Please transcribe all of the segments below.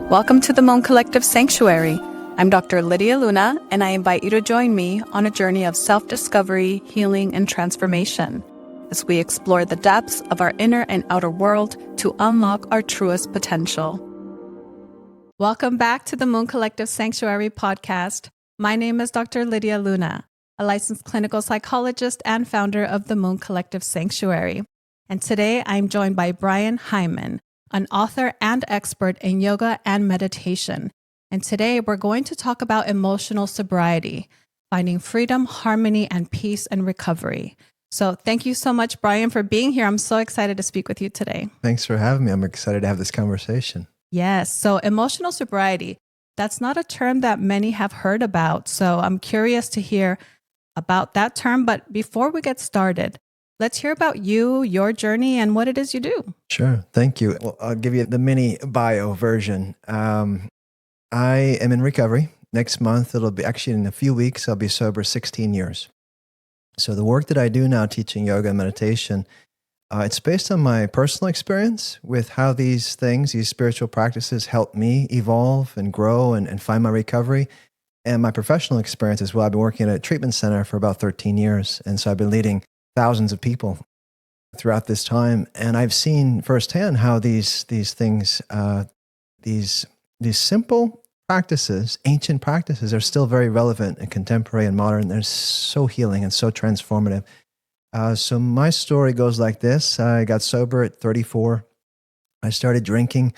Welcome to the Moon Collective Sanctuary. I'm Dr. Lydia Luna, and I invite you to join me on a journey of self-discovery, healing, and transformation as we explore the depths of our inner and outer world to unlock our truest potential. Welcome back to the Moon Collective Sanctuary podcast. My name is Dr. Lydia Luna, a licensed clinical psychologist and founder of the Moon Collective Sanctuary. And today I'm joined by Brian Hyman, an author and expert in yoga and meditation. And today we're going to talk about emotional sobriety, finding freedom, harmony, and peace and recovery. So thank you so much, Brian, for being here. I'm so excited to speak with you today. Thanks for having me. I'm excited to have this conversation. Yes. So emotional sobriety, that's not a term that many have heard about. So I'm curious to hear about that term. But before we get started, let's hear about you, your journey, and what it is you do. Sure. Thank you. Well, I'll give you the mini bio version. I am in recovery. Next month, it'll be actually in a few weeks, I'll be sober 16 years. So the work that I do now teaching yoga and meditation, it's based on my personal experience with how these things, these spiritual practices help me evolve and grow and find my recovery, and my professional experience as well. I've been working at a treatment center for about 13 years. And so I've been leading thousands of people throughout this time, and I've seen firsthand how these things, these simple practices, ancient practices, are still very relevant and contemporary and modern. They're so healing and so transformative. So my story goes like this: I got sober at 34. I started drinking.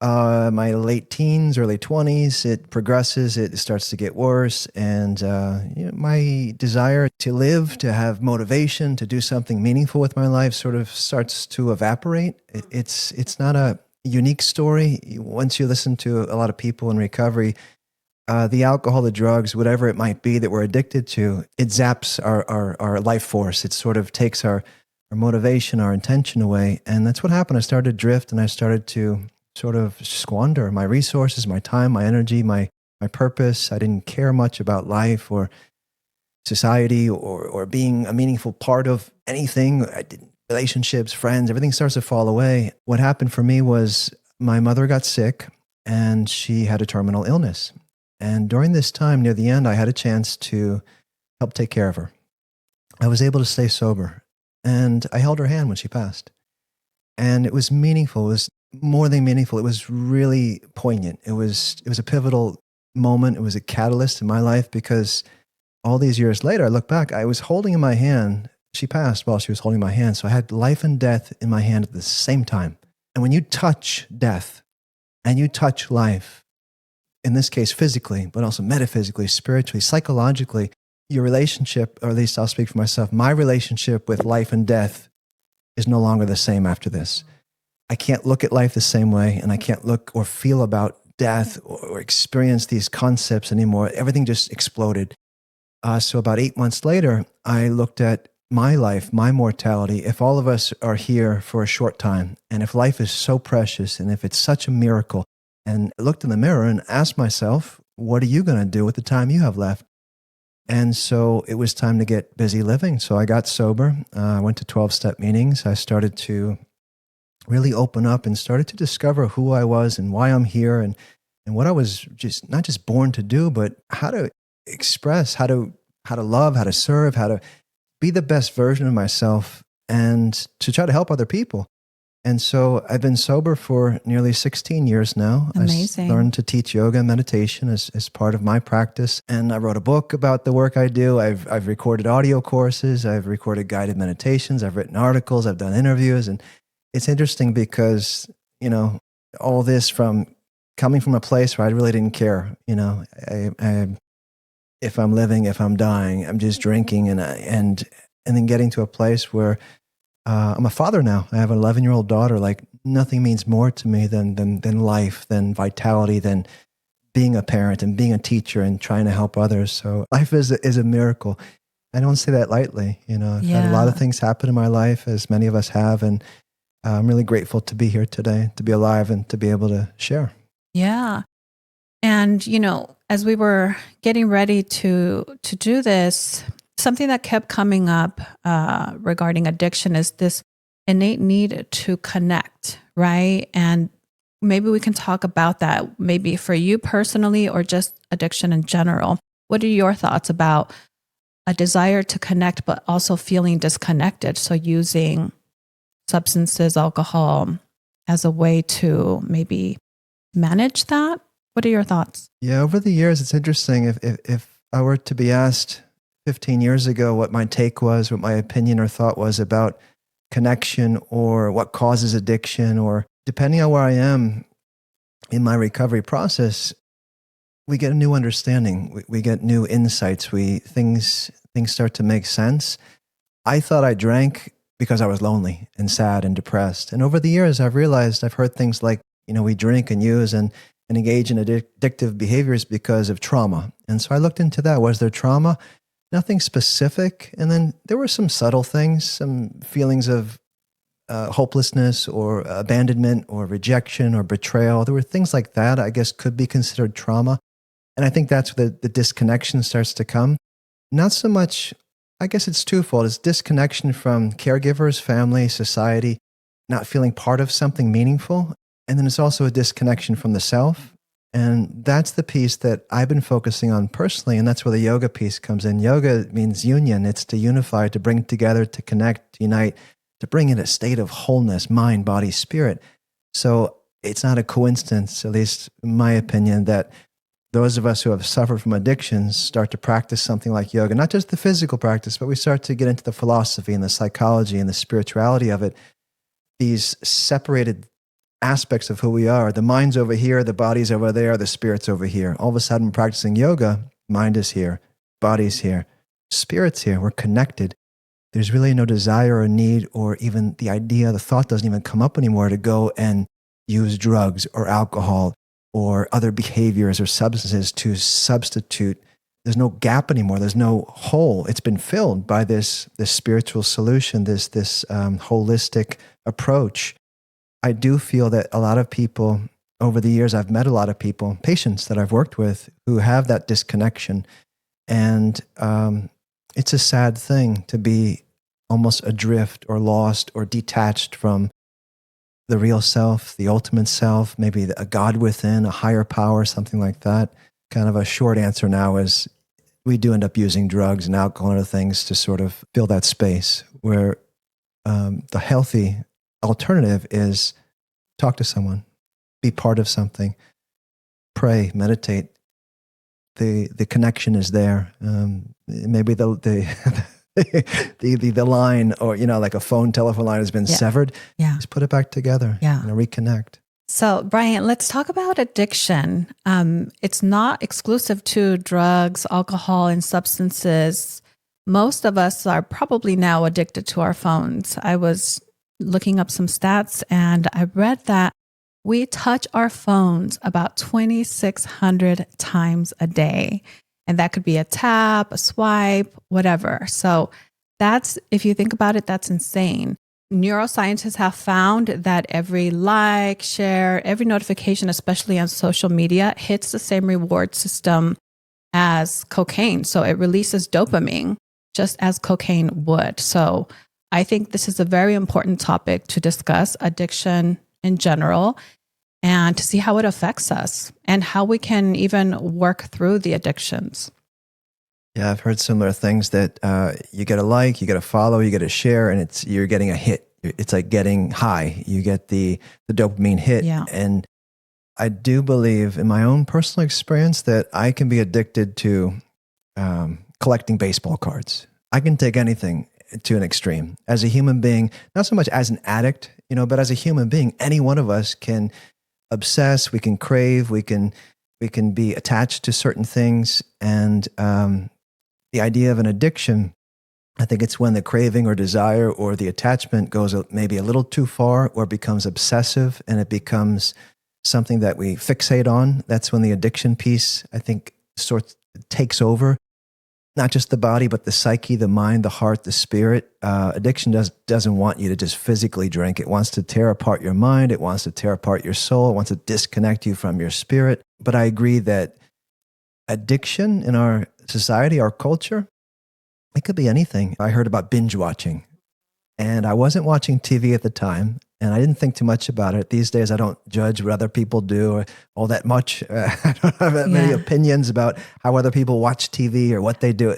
My late teens, early 20s, it progresses, it starts to get worse. And my desire to live, to have motivation, to do something meaningful with my life sort of starts to evaporate. It's not a unique story. Once you listen to a lot of people in recovery, the alcohol, the drugs, whatever it might be that we're addicted to, it zaps our life force. It sort of takes our motivation, our intention away. And that's what happened. I started to drift, and I started to sort of squander my resources, my time, my energy, my purpose. I didn't care much about life or society or being a meaningful part of anything. Relationships, friends, everything starts to fall away. What happened for me was my mother got sick, and she had a terminal illness. And during this time, near the end, I had a chance to help take care of her. I was able to stay sober, and I held her hand when she passed. And it was meaningful. It was more than meaningful. It was really poignant. It was a pivotal moment. It was a catalyst in my life, because all these years later, I look back, I was holding in my hand. She passed while she was holding my hand. So I had life and death in my hand at the same time. And when you touch death and you touch life, in this case physically, but also metaphysically, spiritually, psychologically, your relationship, or at least I'll speak for myself, my relationship with life and death is no longer the same after this. I can't look at life the same way, and I can't look or feel about death or experience these concepts anymore. Everything just exploded. So about 8 months later, I looked at my life, my mortality. If all of us are here for a short time, and if life is so precious, and if it's such a miracle, and I looked in the mirror and asked myself, what are you going to do with the time you have left? And so it was time to get busy living. So I got sober. I went to 12-step meetings. I started to really open up and started to discover who I was and why I'm here, and what I was just not just born to do, but how to express, how to love, how to serve, how to be the best version of myself, and to try to help other people. And so I've been sober for nearly 16 years now. Amazing. I learned to teach yoga and meditation as part of my practice. And I wrote a book about the work I do. I've recorded audio courses. I've recorded guided meditations. I've written articles. I've done interviews. And it's interesting because, all this coming from a place where I really didn't care. If I'm living, if I'm dying, I'm just drinking, and then getting to a place where I'm a father now. I have an 11-year-old daughter. Like, nothing means more to me than life, than vitality, than being a parent and being a teacher and trying to help others. So life is a miracle. I don't say that lightly. I've had a lot of things happen in my life, as many of us have, and I'm really grateful to be here today, to be alive, and to be able to share. Yeah. And, as we were getting ready to do this, something that kept coming up regarding addiction is this innate need to connect, right? And maybe we can talk about that, maybe for you personally or just addiction in general. What are your thoughts about a desire to connect, but also feeling disconnected? So using substances, alcohol as a way to maybe manage that? What are your thoughts? Yeah, over the years, it's interesting. If I were to be asked 15 years ago what my take was, what my opinion or thought was about connection or what causes addiction, or depending on where I am in my recovery process, we get a new understanding. We get new insights. Things start to make sense. I thought I drank because I was lonely and sad and depressed. And over the years, I've realized I've heard things like, we drink and use and engage in addictive behaviors because of trauma. And so I looked into that. Was there trauma? Nothing specific. And then there were some subtle things, some feelings of hopelessness or abandonment or rejection or betrayal. There were things like that I guess could be considered trauma. And I think that's where the disconnection starts to come. Not so much, I guess it's twofold. It's disconnection from caregivers, family, society, not feeling part of something meaningful. And then it's also a disconnection from the self. And that's the piece that I've been focusing on personally. And that's where the yoga piece comes in. Yoga means union. It's to unify, to bring together, to connect, to unite, to bring in a state of wholeness, mind, body, spirit. So it's not a coincidence, at least in my opinion, that those of us who have suffered from addictions start to practice something like yoga, not just the physical practice, but we start to get into the philosophy and the psychology and the spirituality of it. These separated aspects of who we are. The mind's over here, the body's over there, the spirit's over here. All of a sudden, practicing yoga, mind is here, body's here, spirit's here. We're connected. There's really no desire or need or even the idea, the thought doesn't even come up anymore to go and use drugs or alcohol or other behaviors or substances to substitute. There's no gap anymore. There's no hole. It's been filled by this spiritual solution, this holistic approach. I do feel that a lot of people over the years, I've met a lot of people, patients that I've worked with who have that disconnection. And it's a sad thing to be almost adrift or lost or detached from the real self, the ultimate self, maybe a God within, a higher power, something like that. Kind of a short answer now is we do end up using drugs and alcohol and other things to sort of fill that space where the healthy alternative is talk to someone, be part of something, pray, meditate. The connection is there. Maybe the line or, like a telephone line has been severed. Yeah. Just put it back together. Yeah. Reconnect. So, Brian, let's talk about addiction. It's not exclusive to drugs, alcohol, and substances. Most of us are probably now addicted to our phones. I was looking up some stats and I read that we touch our phones about 2,600 times a day. And that could be a tap, a swipe, whatever. So that's, if you think about it, that's insane. Neuroscientists have found that every like, share, every notification, especially on social media, hits the same reward system as cocaine. So it releases dopamine just as cocaine would. So I think this is a very important topic to discuss, addiction in general, and to see how it affects us and how we can even work through the addictions. Yeah, I've heard similar things that you get a like, you get a follow, you get a share, and you're getting a hit. It's like getting high. You get the dopamine hit. Yeah. And I do believe in my own personal experience that I can be addicted to collecting baseball cards. I can take anything to an extreme. As a human being, not so much as an addict, but as a human being, any one of us can obsess, we can crave, we can be attached to certain things. And the idea of an addiction, I think it's when the craving or desire or the attachment goes maybe a little too far or becomes obsessive and it becomes something that we fixate on. That's when the addiction piece, I think, sort of takes over. Not just the body, but the psyche, the mind, the heart, the spirit. Addiction doesn't want you to just physically drink. It wants to tear apart your mind. It wants to tear apart your soul. It wants to disconnect you from your spirit. But I agree that addiction in our society, our culture, it could be anything. I heard about binge watching. And I wasn't watching TV at the time. And I didn't think too much about it. These days, I don't judge what other people do or all that much. I don't have that many opinions about how other people watch TV or what they do.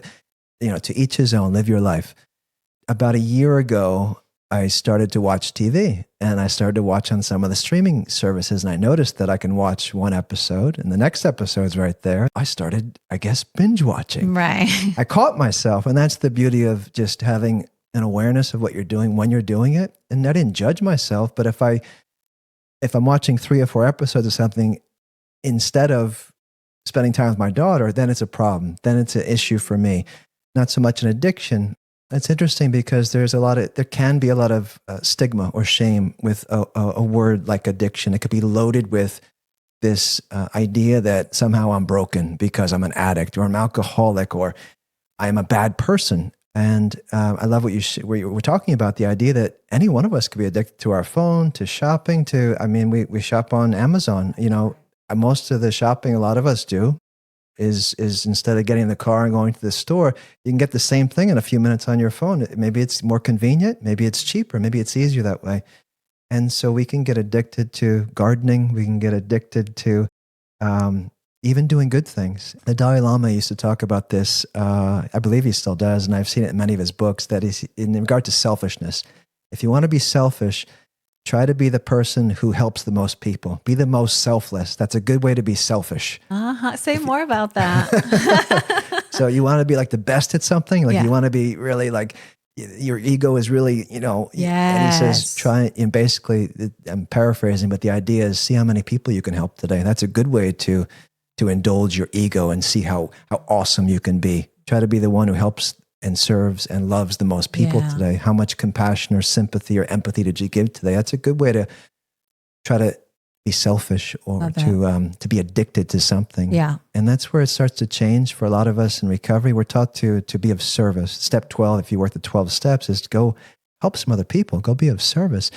To each his own, live your life. About a year ago, I started to watch TV, and I started to watch on some of the streaming services, and I noticed that I can watch one episode and the next episode's right there. I started, I guess, binge watching. Right. I caught myself, and that's the beauty of just having an awareness of what you're doing when you're doing it. And I didn't judge myself, but if I'm watching 3 or 4 episodes of something instead of spending time with my daughter, then it's a problem. Then it's an issue for me. Not so much an addiction. It's interesting because there can be a lot of stigma or shame with a word like addiction. It could be loaded with this idea that somehow I'm broken because I'm an addict or I'm alcoholic or I'm a bad person. And I love what you were talking about, the idea that any one of us could be addicted to our phone, to shopping, we shop on Amazon. Most of the shopping a lot of us do is instead of getting in the car and going to the store, you can get the same thing in a few minutes on your phone. Maybe it's more convenient, maybe it's cheaper, maybe it's easier that way. And so we can get addicted to gardening. We can get addicted to even doing good things. The Dalai Lama used to talk about this. I believe he still does, and I've seen it in many of his books, that is in regard to selfishness. If you want to be selfish, try to be the person who helps the most people. Be the most selfless. That's a good way to be selfish. Say more about that. So you want to be like the best at something? You want to be really like, your ego is really, Yes. And he says, try, and basically, I'm paraphrasing, but the idea is see how many people you can help today. That's a good way to indulge your ego and see how awesome you can be. Try to be the one who helps and serves and loves the most people today. How much compassion or sympathy or empathy did you give today? That's a good way to try to be selfish or to be addicted to something. Yeah. And that's where it starts to change for a lot of us in recovery. We're taught to be of service. Step 12, if you work the 12 steps, is to go help some other people. Go be of service.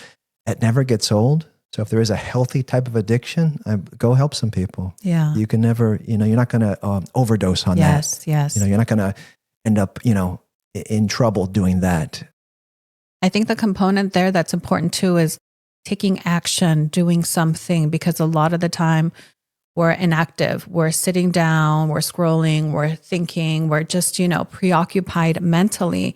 It never gets old. So if there is a healthy type of addiction, go help some people. Yeah. You can never, you're not going to overdose on that. Yes. You're not going to end up, in trouble doing that. I think the component there that's important too is taking action, doing something, because a lot of the time we're inactive. We're sitting down, we're scrolling, we're thinking, we're just, preoccupied mentally.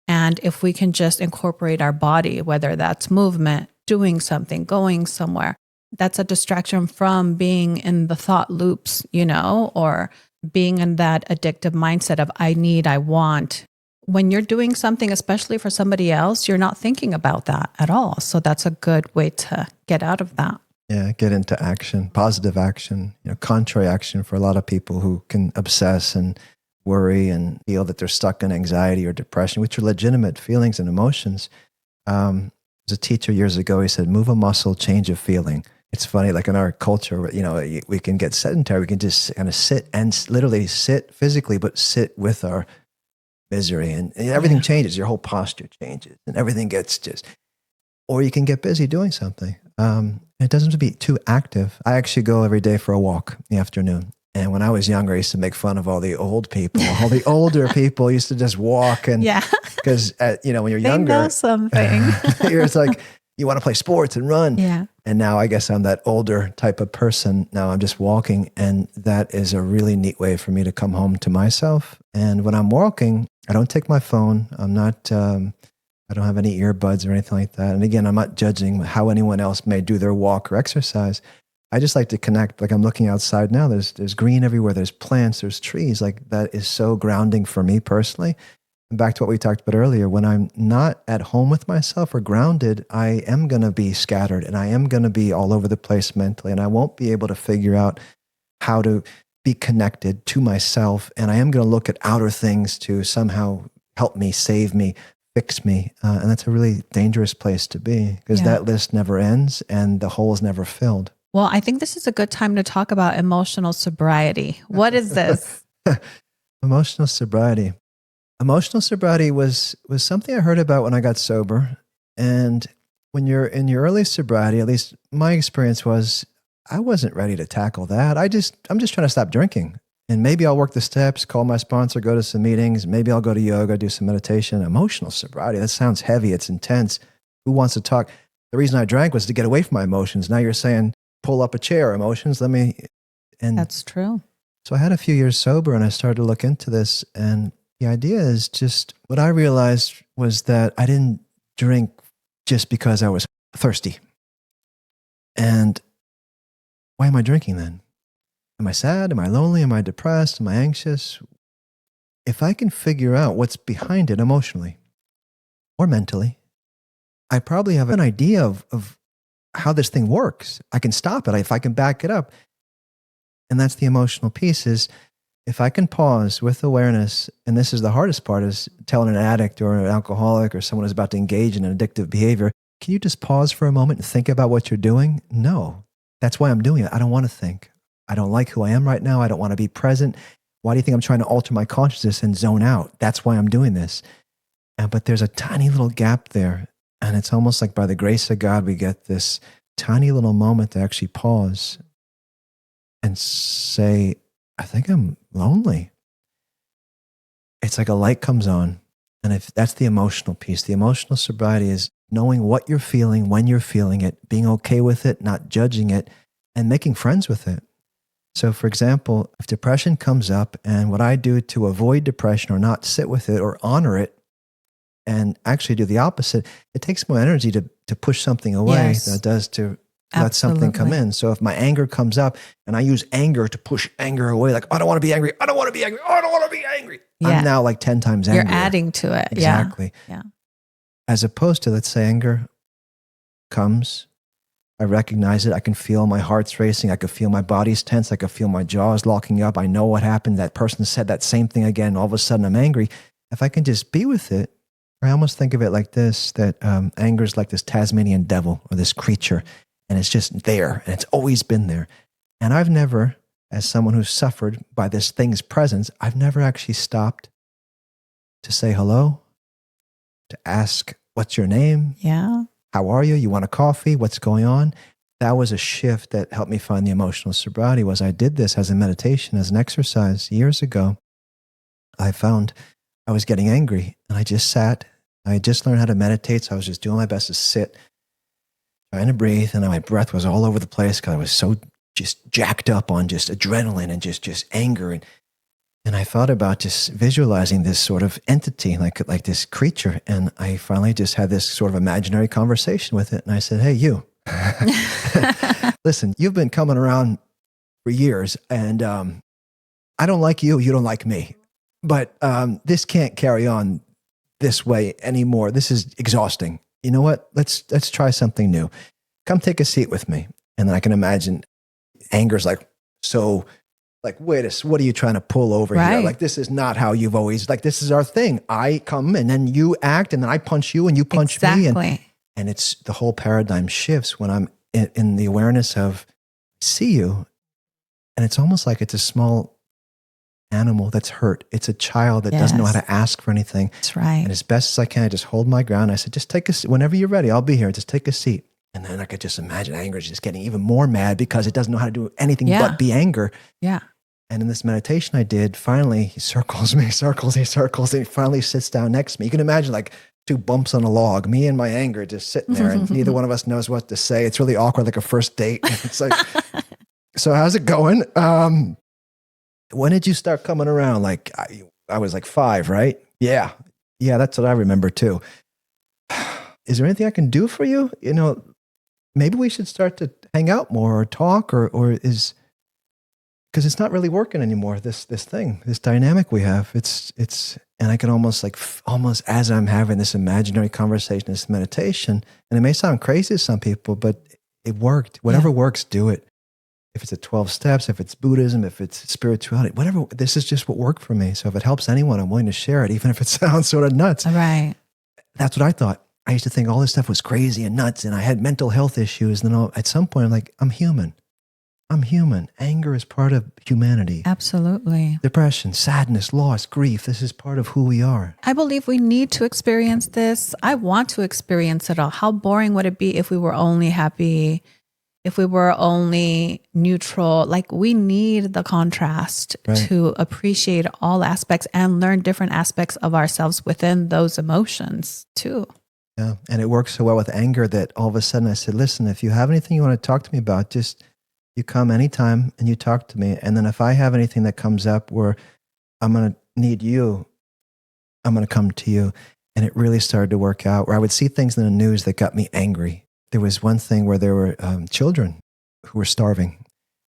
And if we can just incorporate our body, whether that's movement, doing something, going somewhere, that's a distraction from being in the thought loops, or being in that addictive mindset of I need, I want. When you're doing something, especially for somebody else, you're not thinking about that at all. So that's a good way to get out of that. Yeah, get into action, positive action, contrary action for a lot of people who can obsess and worry and feel that they're stuck in anxiety or depression, which are legitimate feelings and emotions. There's a teacher years ago, he said, move a muscle, change a feeling. It's funny, like in our culture, we can get sedentary. We can just kind of sit and literally sit physically, but sit with our misery, and everything changes. Your whole posture changes, and everything gets or you can get busy doing something. It doesn't have to be too active. I actually go every day for a walk in the afternoon. And when I was younger, I used to make fun of all the old people. All the older people used to just walk, and because when you're younger, they know something. It's like you want to play sports and run. Yeah. And now I guess I'm that older type of person. Now I'm just walking, and that is a really neat way for me to come home to myself. And when I'm walking, I don't take my phone. I'm not, I don't have any earbuds or anything like that. And again, I'm not judging how anyone else may do their walk or exercise. I just like to connect. Like I'm looking outside now, there's green everywhere. There's plants, there's trees. Like that is so grounding for me personally. And back to what we talked about earlier, when I'm not at home with myself or grounded, I am going to be scattered and I am going to be all over the place mentally, and I won't be able to figure out how to be connected to myself. And I am going to look at outer things to somehow help me, save me, fix me. And that's a really dangerous place to be, because that list never ends and the hole is never filled. Well, I think this is a good time to talk about emotional sobriety. What is this? Emotional sobriety. Emotional sobriety was something I heard about when I got sober. And when you're in your early sobriety, at least my experience was, I wasn't ready to tackle that. I'm just trying to stop drinking. And maybe I'll work the steps, call my sponsor, go to some meetings. Maybe I'll go to yoga, do some meditation. Emotional sobriety, that sounds heavy. It's intense. Who wants to talk? The reason I drank was to get away from my emotions. Now you're saying, pull up a chair, emotions, and That's true. So I had a few years sober and I started to look into this. And the idea is just what I realized was that I didn't drink just because I was thirsty. And why am I drinking then? Am I sad? Am I lonely? Am I depressed? Am I anxious? If I can figure out what's behind it emotionally or mentally, I probably have an idea of how this thing works. I can stop it if I can back it up. And that's the emotional piece is if I can pause with awareness, and this is the hardest part, is telling an addict or an alcoholic or someone who's about to engage in an addictive behavior, can you just pause for a moment and think about what you're doing? No, that's why I'm doing it. I don't want to think. I don't like who I am right now. I don't want to be present. Why do you think I'm trying to alter my consciousness and zone out? That's why I'm doing this. But there's a tiny little gap there. And it's almost like by the grace of God, we get this tiny little moment to actually pause and say, I think I'm lonely. It's like a light comes on. And if that's the emotional piece, the emotional sobriety is knowing what you're feeling, when you're feeling it, being okay with it, not judging it, and making friends with it. So for example, if depression comes up and what I do to avoid depression or not sit with it or honor it and actually do the opposite, it takes more energy to push something away than it does to let something come in. So if my anger comes up and I use anger to push anger away, like, I don't want to be angry. I don't want to be angry. I don't want to be angry. Yeah. I'm now like 10 times angry. You're adding to it. Exactly. Yeah. As opposed to, let's say anger comes, I recognize it. I can feel my heart's racing. I can feel my body's tense. I can feel my jaws locking up. I know what happened. That person said that same thing again. All of a sudden I'm angry. If I can just be with it, I almost think of it like this, that anger is like this Tasmanian devil or this creature. And it's just there, and it's always been there. And I've never, as someone who's suffered by this thing's presence, I've never actually stopped to say hello, to ask, what's your name? Yeah. How are you? You want a coffee? What's going on? That was a shift that helped me find the emotional sobriety. Was I did this as a meditation, as an exercise years ago. I found I was getting angry, and I just sat. I had just learned how to meditate, so I was just doing my best to sit, trying to breathe, and my breath was all over the place because I was so just jacked up on just adrenaline and just anger. And I thought about just visualizing this sort of entity, like this creature. And I finally just had this sort of imaginary conversation with it. And I said, hey, you, listen, you've been coming around for years, and I don't like you. You don't like me. But this can't carry on this way anymore. This is exhausting. You know what? Let's try something new. Come take a seat with me. And then I can imagine anger's like, so like, wait what are you trying to pull over here? Like, this is not how you've always, like, this is our thing. I come and then you act and then I punch you and you punch me. And it's the whole paradigm shifts when I'm in the awareness of see you. And it's almost like it's a small animal that's hurt. It's a child that doesn't know how to ask for anything. That's right. And as best as I can, I just hold my ground. I said, just take a seat. Whenever you're ready, I'll be here. Just take a seat. And then I could just imagine anger is just getting even more mad because it doesn't know how to do anything but be anger. Yeah. And in this meditation I did, finally he circles me, and he finally sits down next to me. You can imagine like two bumps on a log, me and my anger just sitting there, and neither one of us knows what to say. It's really awkward, like a first date. It's like, so how's it going? When did you start coming around? Like I was like 5, right? Yeah, that's what I remember too. Is there anything I can do for you? You know, maybe we should start to hang out more or talk or is, because it's not really working anymore. This thing, this dynamic we have, it's, and I can almost as I'm having this imaginary conversation, this meditation, and it may sound crazy to some people, but it worked. Whatever works, do it. If it's a 12 steps, if it's Buddhism, if it's spirituality, whatever, this is just what worked for me. So if it helps anyone, I'm willing to share it, even if it sounds sort of nuts. All right. That's what I thought. I used to think all this stuff was crazy and nuts, and I had mental health issues. And then at some point, I'm like, I'm human. Anger is part of humanity. Absolutely. Depression, sadness, loss, grief. This is part of who we are. I believe we need to experience this. I want to experience it all. How boring would it be if we were only happy, if we were only neutral? Like, we need the contrast to appreciate all aspects and learn different aspects of ourselves within those emotions too. Yeah. And it works so well with anger that all of a sudden I said, listen, if you have anything you want to talk to me about, just you come anytime and you talk to me. And then if I have anything that comes up where I'm going to need you, I'm going to come to you. And it really started to work out where I would see things in the news that got me angry. There was one thing where there were children who were starving.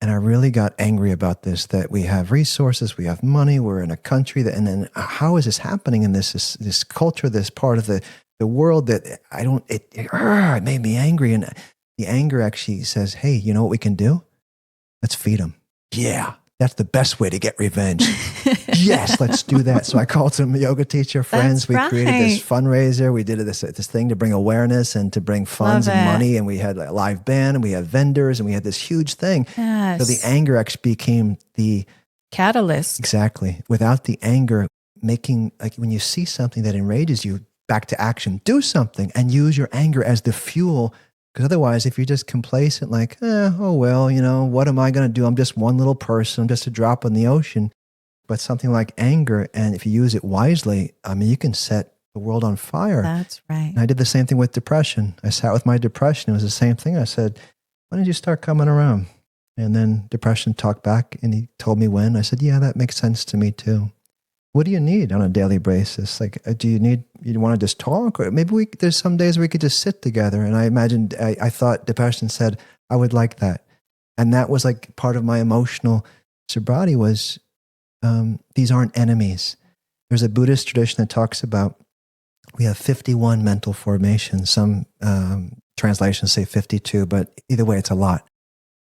And I really got angry about this, that we have resources, we have money, we're in a country that, and then how is this happening in this culture, this part of the world that it made me angry. And the anger actually says, hey, you know what we can do? Let's feed them. Yeah, that's the best way to get revenge. Yes, let's do that. So I called some yoga teacher friends. We created this fundraiser. We did this thing to bring awareness and to bring funds and money. And we had a live band and we had vendors and we had this huge thing. Yes. So the anger actually became the catalyst. Exactly. Without the anger, making, like when you see something that enrages you, back to action, do something and use your anger as the fuel. Because otherwise, if you're just complacent, like, oh, well, you know, what am I going to do? I'm just one little person. I'm just a drop in the ocean. But something like anger, and if you use it wisely, I mean, you can set the world on fire. That's right. And I did the same thing with depression. I sat with my depression. It was the same thing. I said, when did you start coming around? And then depression talked back, and he told me when. I said, yeah, that makes sense to me too. What do you need on a daily basis? Like, do you want to just talk? Or maybe there's some days where we could just sit together. And I imagined, I thought depression said, I would like that. And that was like part of my emotional sobriety was, these aren't enemies. There's a Buddhist tradition that talks about, we have 51 mental formations. Some translations say 52, but either way, it's a lot.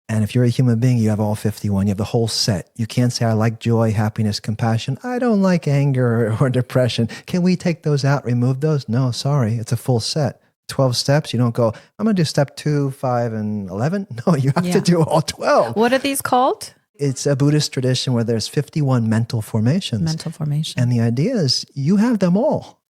And if you're a human being, you have all 51. You have the whole set. You can't say, I like joy, happiness, compassion. I don't like anger or depression. Can we take those out, remove those? No, sorry. It's a full set. 12 steps. You don't go, I'm going to do step 2, 5, and 11. No, you have to do all 12. What are these called? It's a Buddhist tradition where there's 51 mental formations. Mental formation. And the idea is you have them all.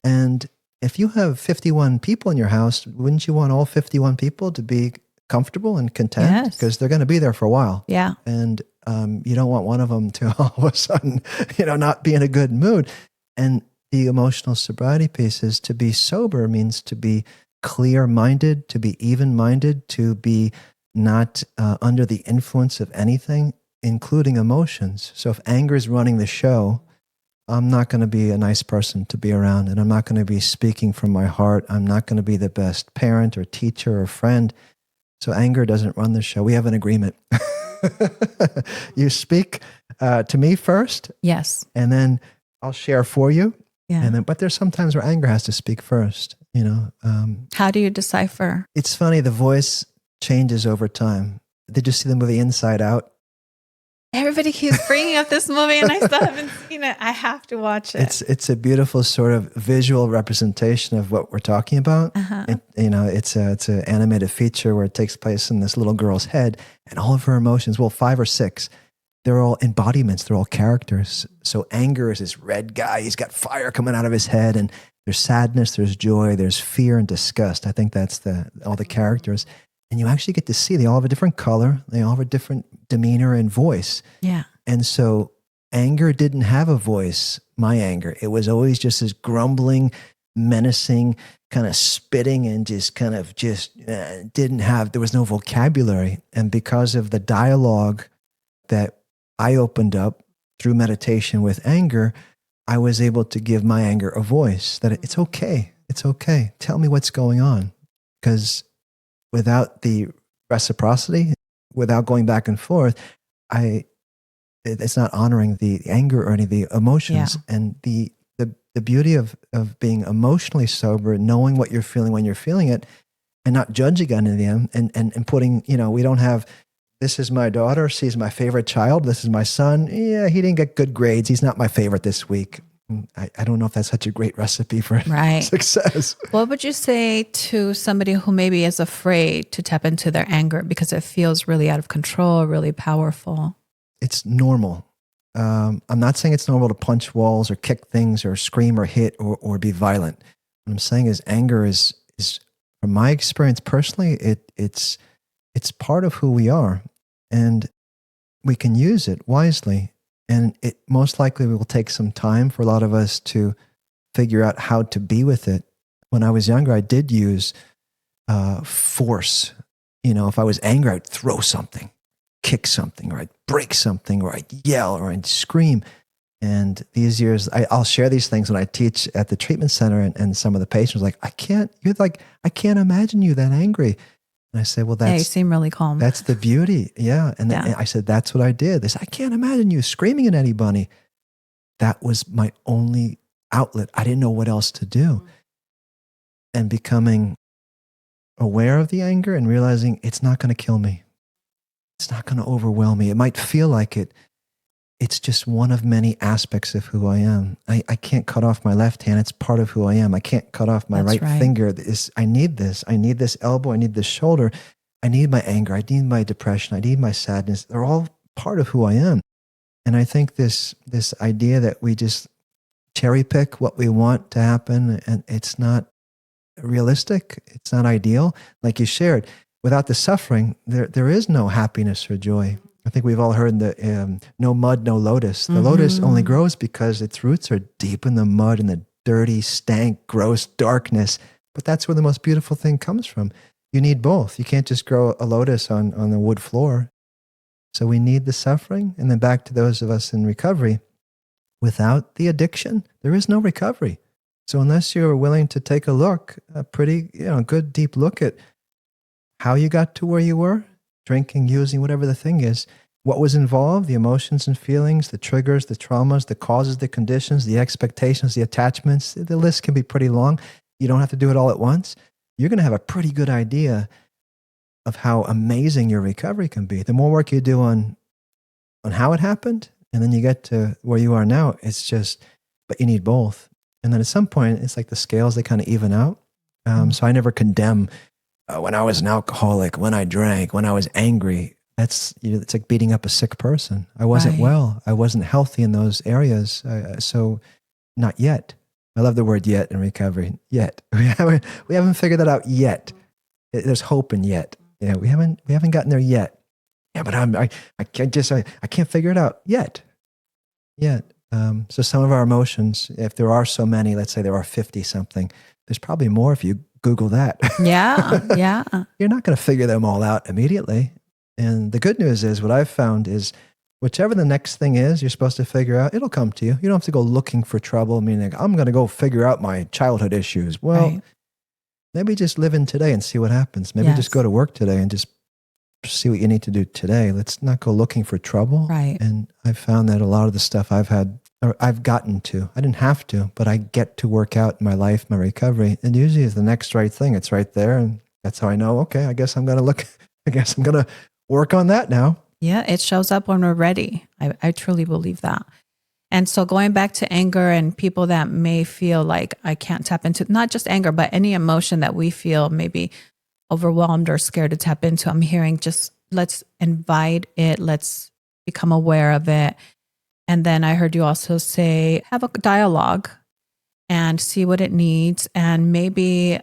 And if you have 51 people in your house, wouldn't you want all 51 people to be comfortable and content? Because they're going to be there for a while. Yeah. And you don't want one of them to all of a sudden, not be in a good mood. And the emotional sobriety piece is to be sober means to be clear-minded, to be even-minded, to be not under the influence of anything, including emotions. So if anger is running the show, I'm not going to be a nice person to be around, and I'm not going to be speaking from my heart. I'm not going to be the best parent or teacher or friend. So anger doesn't run the show. We have an agreement. You speak to me first. Yes. And then I'll share for you. Yeah. But there's sometimes where anger has to speak first, How do you decipher? It's funny. The voice changes over time. Did you see the movie Inside Out? Everybody keeps bringing up this movie and I still haven't seen it. I have to watch it. It's a beautiful sort of visual representation of what we're talking about. Uh-huh. It's an animated feature where it takes place in this little girl's head, and all of her emotions, 5 or 6, they're all embodiments. They're all characters. So anger is this red guy. He's got fire coming out of his head, and there's sadness, there's joy, there's fear and disgust. I think that's all the characters. And you actually get to see they all have a different color. They all have a different demeanor and voice. Yeah. And so anger didn't have a voice, my anger. It was always just this grumbling, menacing, kind of spitting and there was no vocabulary. And because of the dialogue that I opened up through meditation with anger, I was able to give my anger a voice, that it's okay. It's okay. Tell me what's going on. Because without the reciprocity, without going back and forth, it's not honoring the anger or any of the emotions. Yeah. And the beauty of being emotionally sober, knowing what you're feeling when you're feeling it, and not judging any of them, and putting, we don't have, this is my daughter, she's my favorite child, this is my son, yeah, he didn't get good grades, he's not my favorite this week. I don't know if that's such a great recipe for success. What would you say to somebody who maybe is afraid to tap into their anger because it feels really out of control, really powerful? It's normal. I'm not saying it's normal to punch walls or kick things or scream or hit or be violent. What I'm saying is anger is from my experience personally, it's part of who we are, and we can use it wisely. And it most likely will take some time for a lot of us to figure out how to be with it. when I was younger, I did use force. If I was angry, I'd throw something, kick something, or I'd break something, or I'd yell, or I'd scream. And these years, I'll share these things when I teach at the treatment center, and some of the patients are like, I can't imagine you that angry. And I said, well, you seem really calm. That's the beauty. Yeah. And then I said, that's what I did. They said, I can't imagine you screaming at anybody. That was my only outlet. I didn't know what else to do. And becoming aware of the anger and realizing it's not going to kill me. It's not going to overwhelm me. It might feel like it. It's just one of many aspects of who I am. I can't cut off my left hand. It's part of who I am. I can't cut off my right finger. I need this. I need this elbow. I need this shoulder. I need my anger. I need my depression. I need my sadness. They're all part of who I am. And I think this idea that we just cherry pick what we want to happen, and it's not realistic. It's not ideal. Like you shared, without the suffering, there is no happiness or joy. I think we've all heard the no mud, no lotus. The lotus only grows because its roots are deep in the mud and the dirty, stank, gross darkness. But that's where the most beautiful thing comes from. You need both. You can't just grow a lotus on the wood floor. So we need the suffering. And then back to those of us in recovery, without the addiction, there is no recovery. So unless you're willing to take a pretty good deep look at how you got to where you were, drinking, using, whatever the thing is, what was involved, the emotions and feelings, the triggers, the traumas, the causes, the conditions, the expectations, the attachments, the list can be pretty long. You don't have to do it all at once. You're going to have a pretty good idea of how amazing your recovery can be. The more work you do on how it happened, and then you get to where you are now, but you need both. And then at some point, it's like the scales, they kind of even out. So I never condemn when I was an alcoholic, when I drank, when I was angry. It's like beating up a sick person. I wasn't well. I wasn't healthy in those areas. So not yet. I love the word yet in recovery. Yet. We haven't figured that out yet. There's hope in yet. Yeah, we haven't gotten there yet. Yeah, but I can't figure it out yet. So some of our emotions, if there are so many, let's say there are 50 something, there's probably more if you Google that. Yeah. You're not going to figure them all out immediately. And the good news is, what I've found is, whichever the next thing is you're supposed to figure out, it'll come to you. You don't have to go looking for trouble, meaning I'm going to go figure out my childhood issues. Well, maybe just live in today and see what happens. Maybe just go to work today and just see what you need to do today. Let's not go looking for trouble. Right. And I've found that a lot of the stuff I've gotten to, I didn't have to, but I get to work out in my life, my recovery. And usually it's the next right thing. It's right there. And that's how I know, okay, I guess I'm going to work on that now. Yeah, it shows up when we're ready. I truly believe that. And so going back to anger and people that may feel like I can't tap into, not just anger, but any emotion that we feel maybe overwhelmed or scared to tap into, I'm hearing just let's invite it. Let's become aware of it. And then I heard you also say, have a dialogue and see what it needs, and maybe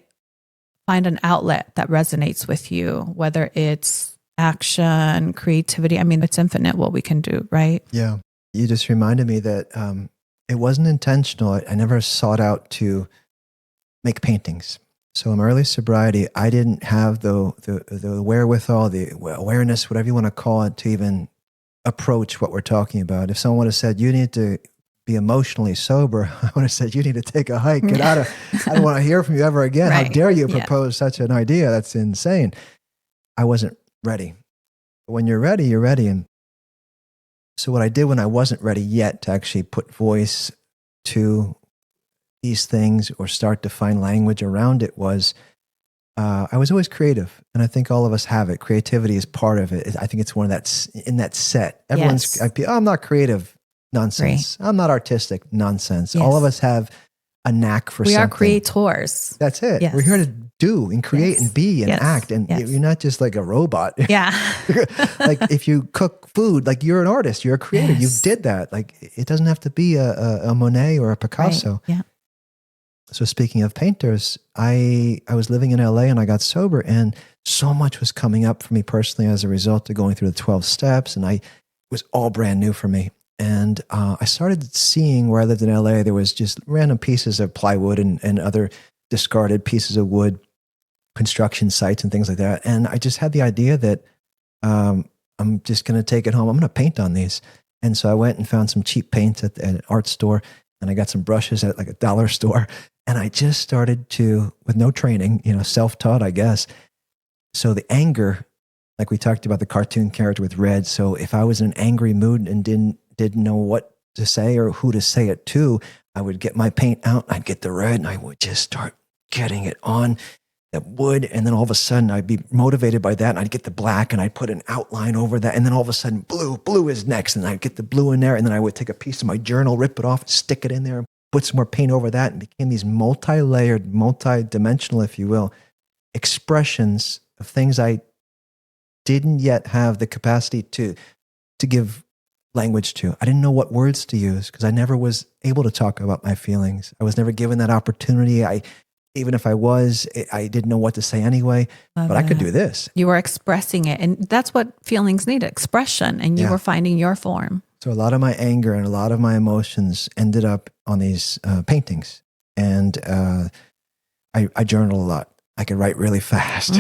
find an outlet that resonates with you, whether it's action, creativity. I mean, it's infinite what we can do, right? Yeah. You just reminded me that it wasn't intentional. I never sought out to make paintings. So in early sobriety, I didn't have the wherewithal, the awareness, whatever you want to call it, to even approach what we're talking about. If someone would have said, you need to be emotionally sober, I would have said, you need to take a hike. Get out of, I don't want to hear from you ever again. Right. How dare you propose such an idea? That's insane. I wasn't ready. But when you're ready, you're ready. And so what I did when I wasn't ready yet to actually put voice to these things or start to find language around it was, I was always creative. And I think all of us have it. Creativity is part of it. I think it's one of that, in that set. Everyone's, I'm not creative. Nonsense. I'm not artistic. Nonsense. Yes. All of us have a knack for something. We are creators. That's it. Yes. We're here to do and create and be and act. And you're not just like a robot. Yeah. Like if you cook food, like you're an artist, you're a creator. You did that. Like it doesn't have to be a Monet or a Picasso. Right. Yeah. So speaking of painters, I was living in LA and I got sober, and so much was coming up for me personally as a result of going through the 12 steps. And it was all brand new for me. And I started seeing, where I lived in LA, there was just random pieces of plywood and other discarded pieces of wood, construction sites and things like that. And I just had the idea that I'm just going to take it home. I'm going to paint on these. And so I went and found some cheap paints at an art store, and I got some brushes at like a dollar store. And I just started to, with no training, self-taught, I guess. So the anger, like we talked about the cartoon character with red. So if I was in an angry mood and didn't know what to say or who to say it to, I would get my paint out, I'd get the red, and I would just start getting it on that wood. And then all of a sudden I'd be motivated by that, and I'd get the black and I'd put an outline over that. And then all of a sudden blue is next. And I'd get the blue in there. And then I would take a piece of my journal, rip it off, stick it in there, put some more paint over that, and became these multi-layered, multi-dimensional, if you will, expressions of things I didn't yet have the capacity to give language to. I didn't know what words to use because I never was able to talk about my feelings. I was never given that opportunity. Even if I was, I didn't know what to say anyway, but I could do this. You were expressing it, and that's what feelings need, expression, and you were finding your form. So a lot of my anger and a lot of my emotions ended up on these paintings, and I journal a lot. I can write really fast.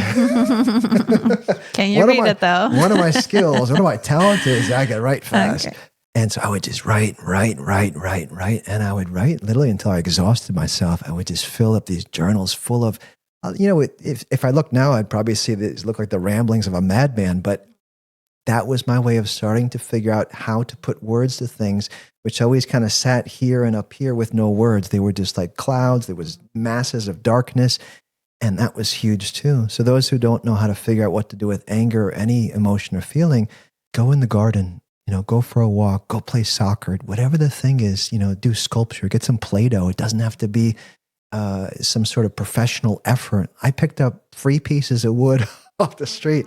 Can you read it though? One of my skills, one of my talents is I can write fast. Okay. And so I would just write. And I would write literally until I exhausted myself. I would just fill up these journals full of, if I look now, I'd probably see these look like the ramblings of a madman. But that was my way of starting to figure out how to put words to things, which always kind of sat here and up here with no words. They were just like clouds. There was masses of darkness. And that was huge too. So those who don't know how to figure out what to do with anger or any emotion or feeling, go in the garden, go for a walk, go play soccer, whatever the thing is, do sculpture, get some Play-Doh. It doesn't have to be some sort of professional effort. I picked up 3 pieces of wood off the street.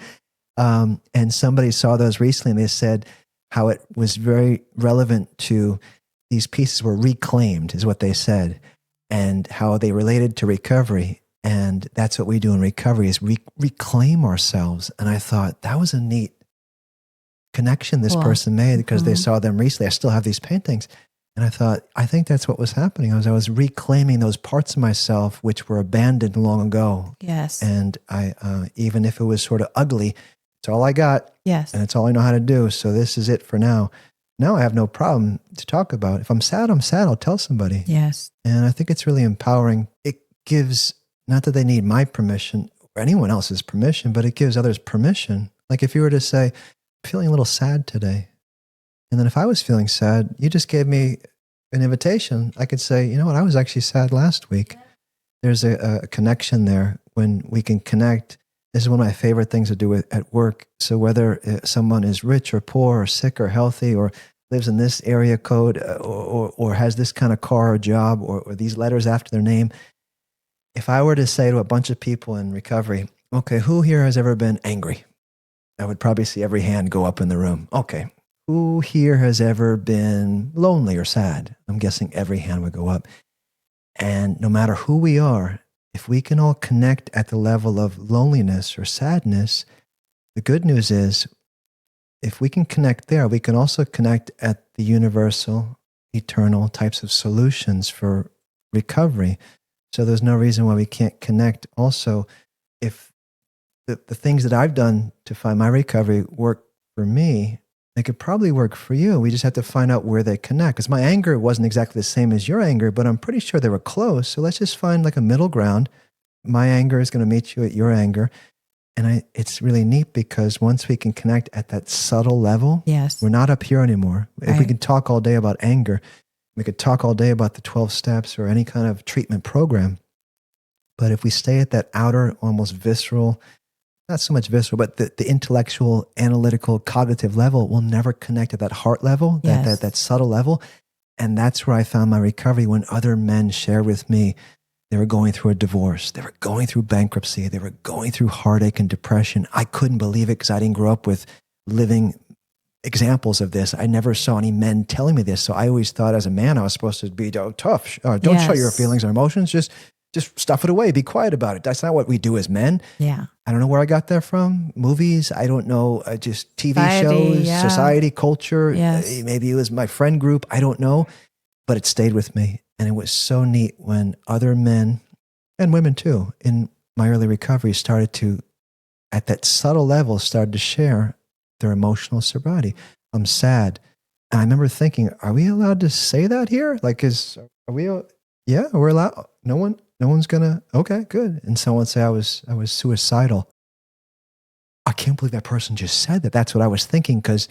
And somebody saw those recently and they said how it was very relevant to these pieces were reclaimed is what they said, and how they related to recovery. And that's what we do in recovery is reclaim ourselves. And I thought that was a neat connection this person made because they saw them recently. I still have these paintings. And I thought, I think that's what was happening. I was reclaiming those parts of myself which were abandoned long ago. Yes. And I, even if it was sort of ugly, it's all I got. Yes. And it's all I know how to do. So this is it for now. Now I have no problem to talk about. If I'm sad, I'm sad. I'll tell somebody. Yes. And I think it's really empowering. It gives, not that they need my permission or anyone else's permission, but it gives others permission. Like if you were to say, I'm feeling a little sad today. And then if I was feeling sad, you just gave me an invitation. I could say, you know what, I was actually sad last week. There's a connection there when we can connect. This is one of my favorite things to do at work. So whether someone is rich or poor or sick or healthy or lives in this area code or has this kind of car or job or these letters after their name, if I were to say to a bunch of people in recovery, okay, who here has ever been angry? I would probably see every hand go up in the room. Okay, who here has ever been lonely or sad? I'm guessing every hand would go up. And no matter who we are, if we can all connect at the level of loneliness or sadness, the good news is if we can connect there, we can also connect at the universal, eternal types of solutions for recovery. So there's no reason why we can't connect. Also, if the things that I've done to find my recovery work for me, they could probably work for you. We just have to find out where they connect. Because my anger wasn't exactly the same as your anger, but I'm pretty sure they were close. So let's just find like a middle ground. My anger is going to meet you at your anger. And it's really neat because once we can connect at that subtle level, yes, we're not up here anymore. Right. If we can talk all day about anger, we could talk all day about the 12 steps or any kind of treatment program. But if we stay at that outer, almost visceral, not so much visceral, but the intellectual, analytical, cognitive level, we'll never connect at that heart level, yes, that subtle level. And that's where I found my recovery when other men shared with me they were going through a divorce, they were going through bankruptcy, they were going through heartache and depression. I couldn't believe it because I didn't grow up with living examples of this. I never saw any men telling me this. So I always thought as a man, I was supposed to be tough. Don't yes, show your feelings or emotions. Just stuff it away. Be quiet about it. That's not what we do as men. Yeah. I don't know where I got that from. Movies. I don't know. Just TV Society, shows, yeah, society, culture. Yes. Maybe it was my friend group. I don't know, but it stayed with me. And it was so neat when other men and women too, in my early recovery started to, at that subtle level, started to share their emotional sobriety. I'm sad. And I remember thinking, are we allowed to say that here? Like, are we, yeah, we're allowed. No one's gonna, okay, good. And someone say I was suicidal. I can't believe that person just said that. That's what I was thinking. Because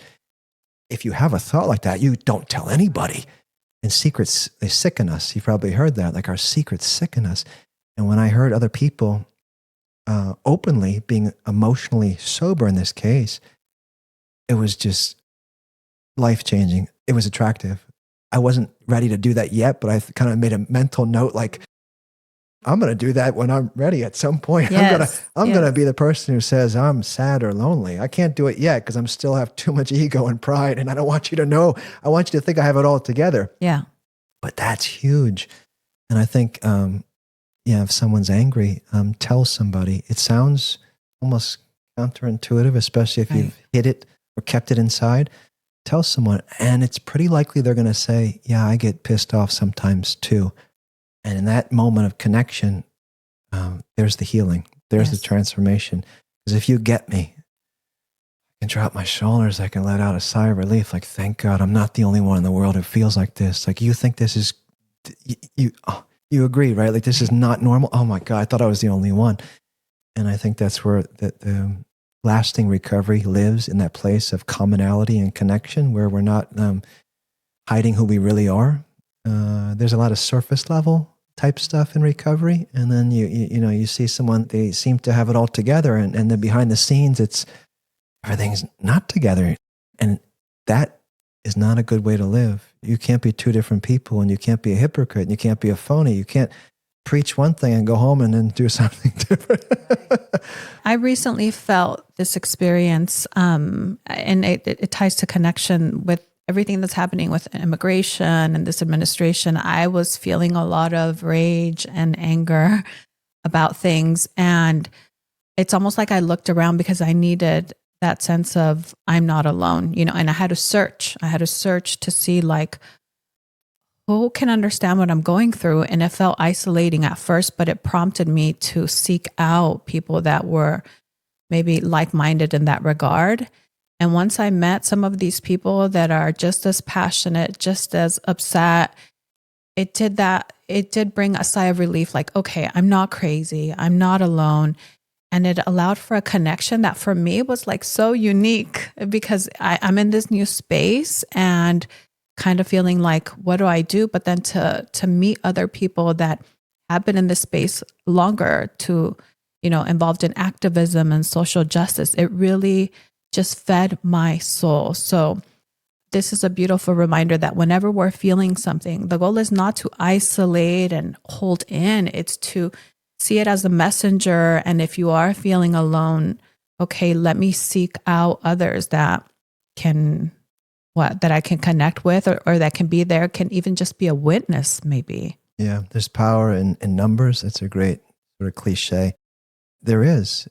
if you have a thought like that, you don't tell anybody. And secrets, they sicken us. You've probably heard that. Like, our secrets sicken us. And when I heard other people openly being emotionally sober in this case, it was just life-changing. It was attractive. I wasn't ready to do that yet, but I kind of made a mental note, like, I'm going to do that when I'm ready at some point. Yes. I'm going to be the person who says I'm sad or lonely. I can't do it yet because I'm still have too much ego and pride, and I don't want you to know. I want you to think I have it all together. Yeah. But that's huge. And I think, if someone's angry, tell somebody. It sounds almost counterintuitive, especially if you've hid it or kept it inside. Tell someone, and it's pretty likely they're going to say, yeah, I get pissed off sometimes too. And in that moment of connection, there's the healing. There's the transformation. Because if you get me, I can drop my shoulders. I can let out a sigh of relief. Like, thank God I'm not the only one in the world who feels like this. Like, you think this is, you agree, right? Like, this is not normal. Oh my God, I thought I was the only one. And I think that's where the lasting recovery lives, in that place of commonality and connection, where we're not hiding who we really are. There's a lot of surface level type stuff in recovery, and then you see someone, they seem to have it all together, and then behind the scenes, it's everything's not together, and that is not a good way to live. You can't be two different people, and you can't be a hypocrite, and you can't be a phony. You can't preach one thing and go home and then do something different. I recently felt this experience, and it ties to connection with everything that's happening with immigration and this administration. I was feeling a lot of rage and anger about things. And it's almost like I looked around because I needed that sense of I'm not alone, and I had to search. I had to search to see, like, who can understand what I'm going through. And it felt isolating at first, but it prompted me to seek out people that were maybe like-minded in that regard. And once I met some of these people that are just as passionate, just as upset, it did bring a sigh of relief, like, okay, I'm not crazy. I'm not alone. And it allowed for a connection that for me was like so unique, because I'm in this new space and kind of feeling like, what do I do? But then to meet other people that have been in this space longer, to, involved in activism and social justice, it really just fed my soul. So this is a beautiful reminder that whenever we're feeling something, the goal is not to isolate and hold in. It's to see it as a messenger. And if you are feeling alone, okay, let me seek out others that I can connect with, or that can be there, can even just be a witness, maybe. Yeah, there's power in numbers. That's a great sort of cliche. There is.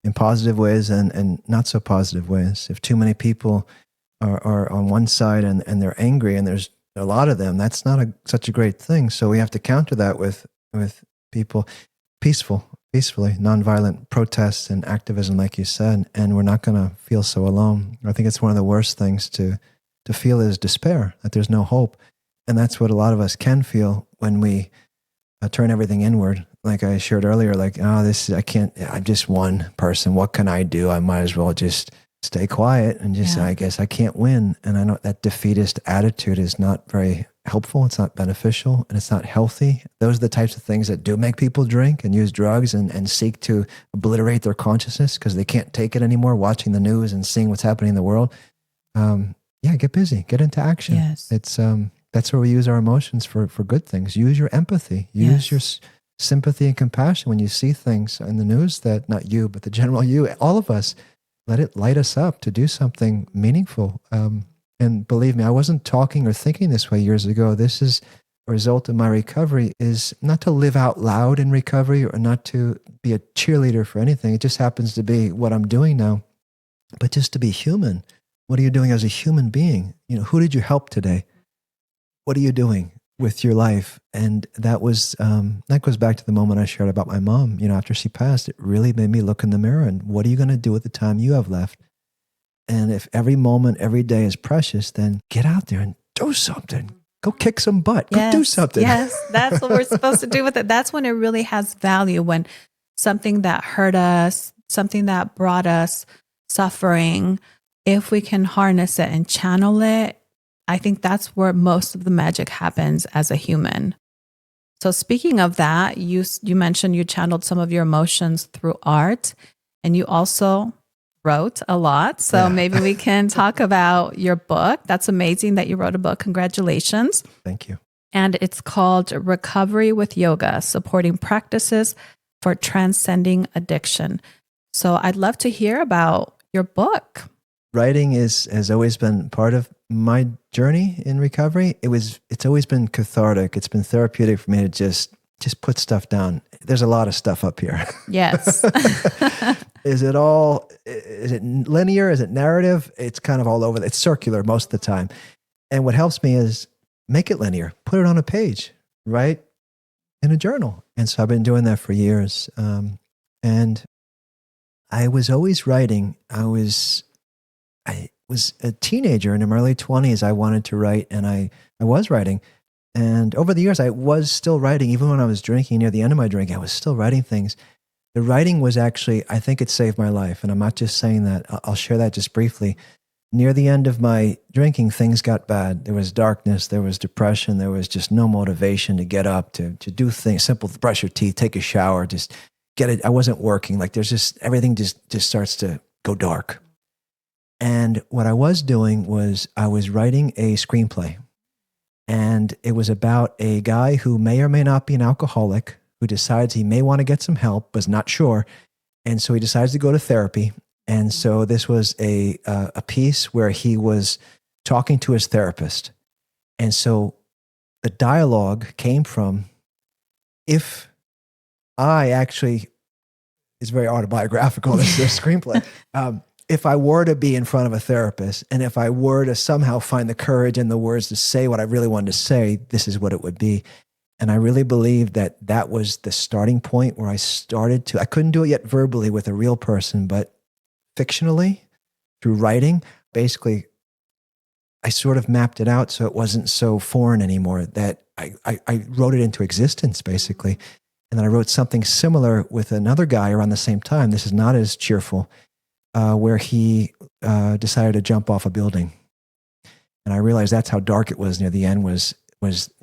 In positive ways and not so positive ways. If too many people are on one side and they're angry, and there's a lot of them, that's not such a great thing. So we have to counter that with people peacefully, nonviolent protests and activism, like you said, and we're not going to feel so alone. I think it's one of the worst things to feel is despair, that there's no hope. And that's what a lot of us can feel when we turn everything inward. Like I shared earlier, like, I'm just one person. What can I do? I might as well just stay quiet and just, I guess I can't win. And I know that defeatist attitude is not very helpful. It's not beneficial, and it's not healthy. Those are the types of things that do make people drink and use drugs and seek to obliterate their consciousness because they can't take it anymore, watching the news and seeing what's happening in the world. Get busy, get into action. Yes. It's, that's where we use our emotions for good things. Use your empathy, use your sympathy and compassion when you see things in the news that, not you, but the general you, all of us, let it light us up to do something meaningful. And believe me, I wasn't talking or thinking this way years ago. This is a result of my recovery, is not to live out loud in recovery or not to be a cheerleader for anything. It just happens to be what I'm doing now, but just to be human. What are you doing as a human being? Who did you help today? What are you doing? with your life. And that was, that goes back to the moment I shared about my mom. After she passed, it really made me look in the mirror and what are you going to do with the time you have left? And if every moment, every day is precious, then get out there and do something. Go kick some butt. Go do something. Yes, that's what we're supposed to do with it. That's when it really has value, when something that hurt us, something that brought us suffering, if we can harness it and channel it, I think that's where most of the magic happens as a human. So speaking of that, you mentioned you channeled some of your emotions through art, and you also wrote a lot. So maybe we can talk about your book. That's amazing that you wrote a book. Congratulations. Thank you. And it's called Recovery with Yoga, Supporting Practices for Transcending Addiction. So I'd love to hear about your book. Writing has always been part of my journey in recovery. It's always been cathartic. It's been therapeutic for me to just put stuff down. There's a lot of stuff up here. Yes. Is it linear? Is it narrative? It's kind of all over. It's circular most of the time. And what helps me is make it linear. Put it on a page, write in a journal. And so I've been doing that for years. And I was always writing. I was a teenager in my early 20s. I wanted to write, and I was writing. And over the years, I was still writing. Even when I was drinking, near the end of my drinking, I was still writing things. The writing was actually, I think it saved my life. And I'm not just saying that. I'll share that just briefly. Near the end of my drinking, things got bad. There was darkness. There was depression. There was just no motivation to get up, to do things, simple, brush your teeth, take a shower, just get it. I wasn't working. Like there's just, everything just starts to go dark. And what I was doing was I was writing a screenplay. And it was about a guy who may or may not be an alcoholic, who decides he may want to get some help, but is not sure. And so he decides to go to therapy. And so this was a piece where he was talking to his therapist. And so the dialogue came from, if I actually, it's very autobiographical, this screenplay. If I were to be in front of a therapist, and if I were to somehow find the courage and the words to say what I really wanted to say, this is what it would be. And I really believe that was the starting point where I couldn't do it yet verbally with a real person, but fictionally through writing. Basically, I sort of mapped it out so it wasn't so foreign anymore, that I wrote it into existence, basically. And then I wrote something similar with another guy around the same time. This is not as cheerful. Where he decided to jump off a building. And I realized that's how dark it was near the end, was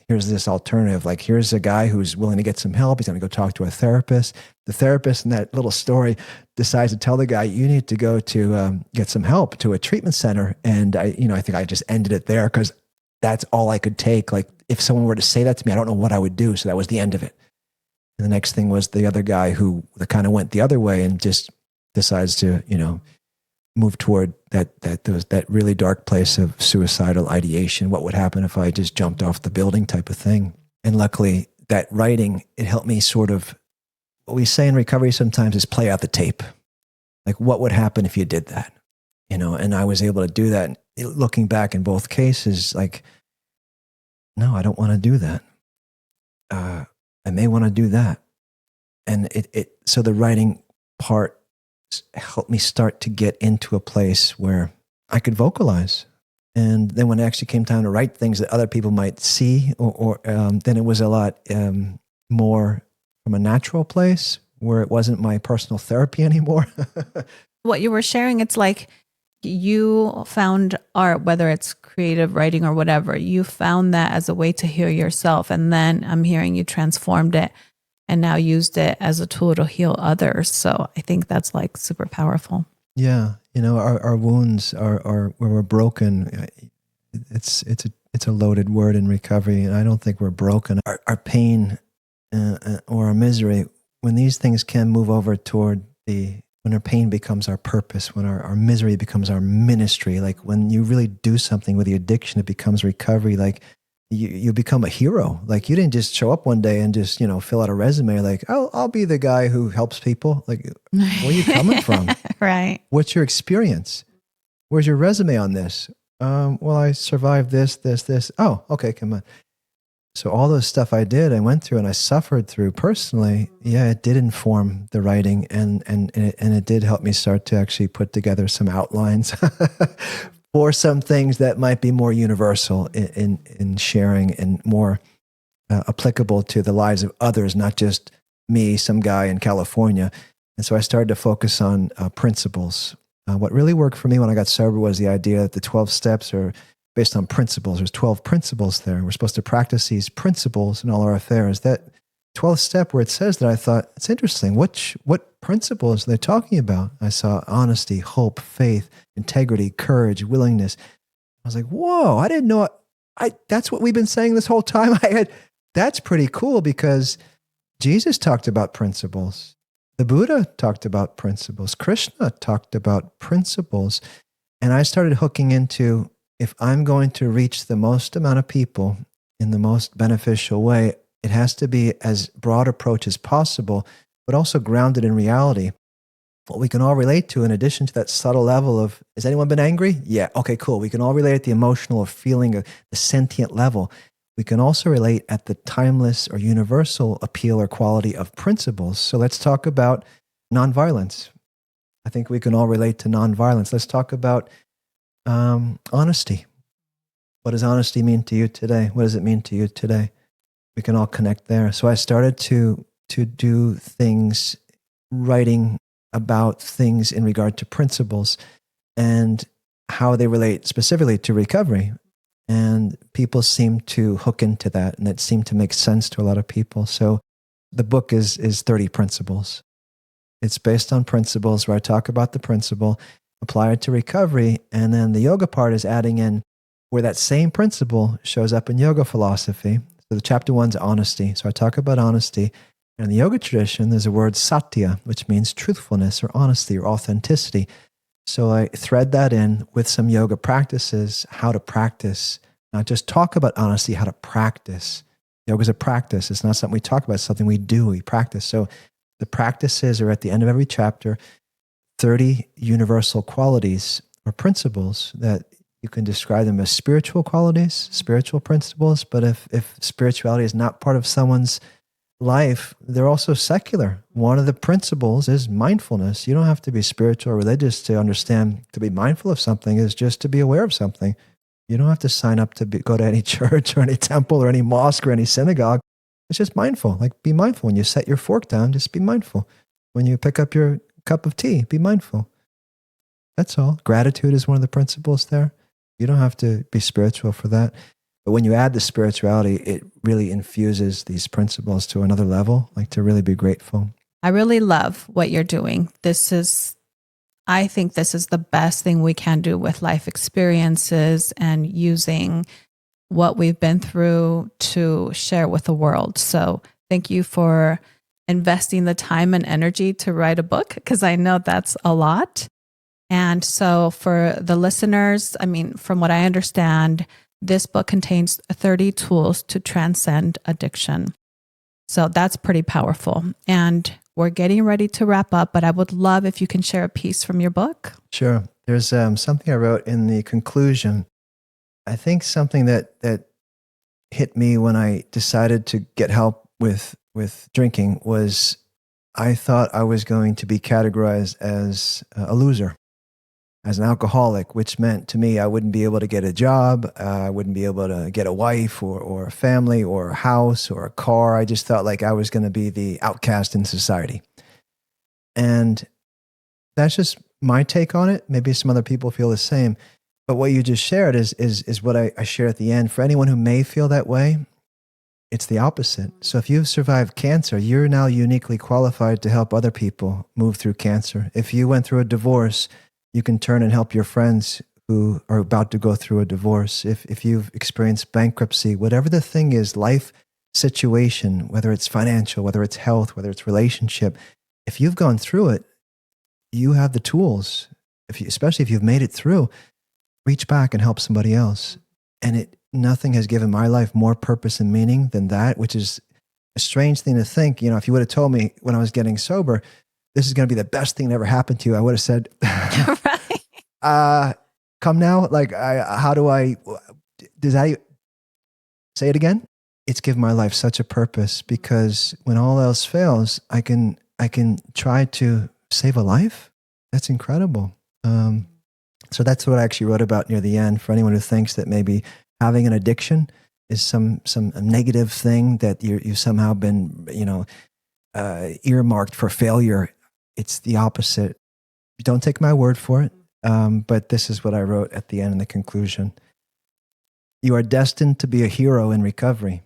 here's this alternative. Like, here's a guy who's willing to get some help. He's going to go talk to a therapist. The therapist in that little story decides to tell the guy, you need to go to get some help to a treatment center. And I think I just ended it there because that's all I could take. Like, if someone were to say that to me, I don't know what I would do. So that was the end of it. And the next thing was the other guy who kind of went the other way and just decides to, move toward that really dark place of suicidal ideation. What would happen if I just jumped off the building type of thing? And luckily, that writing, it helped me sort of, what we say in recovery sometimes is play out the tape. Like, what would happen if you did that? And I was able to do that. And looking back in both cases, like, no, I don't want to do that. I may want to do that. And so the writing part helped me start to get into a place where I could vocalize. And then when it actually came time to write things that other people might see, or then it was a lot more from a natural place where it wasn't my personal therapy anymore. What you were sharing, it's like you found art, whether it's creative writing or whatever, you found that as a way to heal yourself. And then I'm hearing you transformed it and now used it as a tool to heal others. So I think that's like super powerful. Yeah. Our wounds are where we're broken. It's a loaded word in recovery. And I don't think we're broken. Our pain or our misery, when these things can move over toward when our pain becomes our purpose, when our misery becomes our ministry, like when you really do something with the addiction, it becomes recovery. Like, you become a hero. Like, you didn't just show up one day and just, fill out a resume. Like, I'll be the guy who helps people. Like, where are you coming from? Right. What's your experience? Where's your resume on this? Well, I survived this. Oh, okay. Come on. So all those stuff I did, I went through and I suffered through personally, yeah, it did inform the writing, and it did help me start to actually put together some outlines for some things that might be more universal in sharing and more applicable to the lives of others, not just me, some guy in California. And so I started to focus on principles. What really worked for me when I got sober was the idea that the 12 steps are based on principles. There's 12 principles there. We're supposed to practice these principles in all our affairs. That 12th step where it says that, I thought, it's interesting. What principles are they talking about? I saw honesty, hope, faith, integrity, courage, willingness. I was like, whoa, I didn't know. That's what we've been saying this whole time. That's pretty cool, because Jesus talked about principles. The Buddha talked about principles. Krishna talked about principles. And I started hooking into, if I'm going to reach the most amount of people in the most beneficial way, it has to be as broad approach as possible, but also grounded in reality. What we can all relate to, in addition to that subtle level of, has anyone been angry? Yeah, okay, cool. We can all relate at the emotional or feeling, of the sentient level. We can also relate at the timeless or universal appeal or quality of principles. So let's talk about nonviolence. I think we can all relate to nonviolence. Let's talk about honesty. What does honesty mean to you today? What does it mean to you today? We can all connect there. So I started to do things, writing about things in regard to principles and how they relate specifically to recovery. And people seem to hook into that, and it seemed to make sense to a lot of people. So the book is 30 principles. It's based on principles where I talk about the principle, apply it to recovery, and then the yoga part is adding in where that same principle shows up in yoga philosophy. So the chapter 1's honesty. So I talk about honesty. And in the yoga tradition, there's a word satya, which means truthfulness or honesty or authenticity. So I thread that in with some yoga practices, how to practice, not just talk about honesty, how to practice. Yoga is a practice. It's not something we talk about, it's something we do, we practice. So the practices are at the end of every chapter, 30 universal qualities or principles that you can describe them as spiritual qualities, spiritual principles. But if spirituality is not part of someone's life, they're also secular. One of the principles is mindfulness. You don't have to be spiritual or religious to understand to be mindful of something is just to be aware of something. You don't have to sign up to go to any church or any temple or any mosque or any synagogue. It's just mindful. Like, be mindful. When you set your fork down, just be mindful. When you pick up your cup of tea, be mindful. That's all. Gratitude is one of the principles there. You don't have to be spiritual for that. But when you add the spirituality, it really infuses these principles to another level, like to really be grateful. I really love what you're doing. I think this is the best thing we can do with life experiences and using what we've been through to share with the world. So thank you for investing the time and energy to write a book, because I know that's a lot. And so for the listeners, I mean, from what I understand, this book contains 30 tools to transcend addiction. So that's pretty powerful. And we're getting ready to wrap up, but I would love if you can share a piece from your book. Sure. There's something I wrote in the conclusion. I think something that hit me when I decided to get help with drinking was I thought I was going to be categorized as a loser, as an alcoholic, which meant to me I wouldn't be able to get a job, I wouldn't be able to get a wife or a family or a house or a car. I just thought like I was going to be the outcast in society. And that's just my take on it. Maybe some other people feel the same. But what you just shared is what I share at the end. For anyone who may feel that way, it's the opposite. So if you've survived cancer, you're now uniquely qualified to help other people move through cancer. If you went through a divorce, you can turn and help your friends who are about to go through a divorce. If you've experienced bankruptcy, whatever the thing is, life situation, whether it's financial, whether it's health, whether it's relationship, if you've gone through it, you have the tools. Especially if you've made it through, reach back and help somebody else. And nothing has given my life more purpose and meaning than that, which is a strange thing to think. You know, if you would have told me when I was getting sober, this is going to be the best thing that ever happened to you, I would have said, Right. Come now. Like, how do I, does that, say it again? it's given my life such a purpose, because when all else fails, I can try to save a life. That's incredible. So that's what I actually wrote about near the end, for anyone who thinks that maybe having an addiction is some negative thing, that you've somehow been, earmarked for failure. It's the opposite. Don't take my word for it. But this is what I wrote at the end in the conclusion. You are destined to be a hero in recovery.